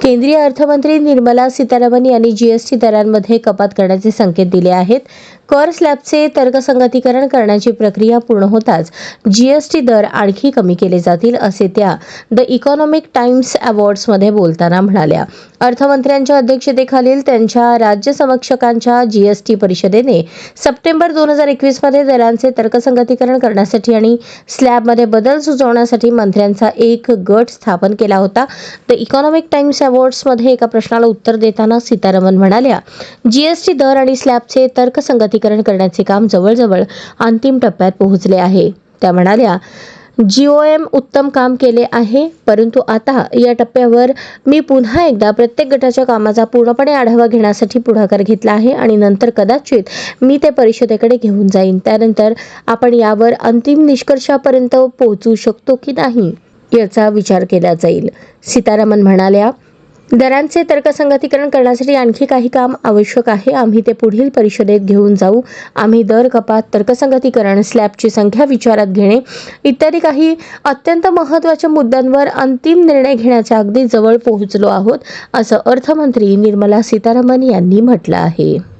केंद्रीय अर्थमंत्री निर्मला सीतारामन यांनी जीएसटी दरांमध्ये कपात करण्याचे संकेत दिले आहेत. कर स्लॅबचे तर्कसंगतीकरण करण्याची प्रक्रिया पूर्ण होताच जीएसटी दर आणखी कमी केले जातील, असे त्या द इकॉनॉमिक टाइम्स अवॉर्ड्समध्ये बोलताना म्हणाल्या. अर्थमंत्र्यांच्या अध्यक्षतेखालील त्यांच्या राज्य समकक्षकांच्या जीएसटी परिषदेने सप्टेंबर 2021 मध्ये दरांचे तर्कसंगतीकरण करण्यासाठी आणि स्लॅबमध्ये बदल सुचवण्यासाठी मंत्र्यांचा एक गट स्थापन केला होता. द इकॉनॉमिक टाइम्स अवॉर्ड्समध्ये एका प्रश्नाला उत्तर देताना सीतारामन म्हणाल्या, जीएसटी दर आणि स्लॅबचे तर्कसंगतीकरण करण्याचे काम जवळजवळ अंतिम टप्प्यात पोहोचले आहे. त्या म्हणाल्या, जीओएम उत्तम काम केले आहे, परंतु आता या टप्प्यावर मी पुन्हा एकदा प्रत्येक गटाच्या कामाचा पूर्णपणे आढावा घेण्यासाठी पुढाकार घेतला आहे आणि नंतर कदाचित मी ते परिषदेकडे घेऊन जाईन. त्यानंतर आपण यावर अंतिम निष्कर्षापर्यंत पोहोचू शकतो की नाही याचा विचार केला जाईल. सीतारामन म्हणाल्या, दरांचे तर्कसंगतीकरण करण्यासाठी आणखी काही काम आवश्यक आहे. आम्ही ते पुढील परिषदेत घेऊन जाऊ. आम्ही दर कपात, तर्कसंगतीकरण, स्लॅबची संख्या विचारात घेणे इत्यादी काही अत्यंत महत्त्वाच्या मुद्द्यांवर अंतिम निर्णय घेण्याच्या अगदी जवळ पोहोचलो आहोत, असं अर्थमंत्री निर्मला सीतारामन यांनी म्हटलं आहे.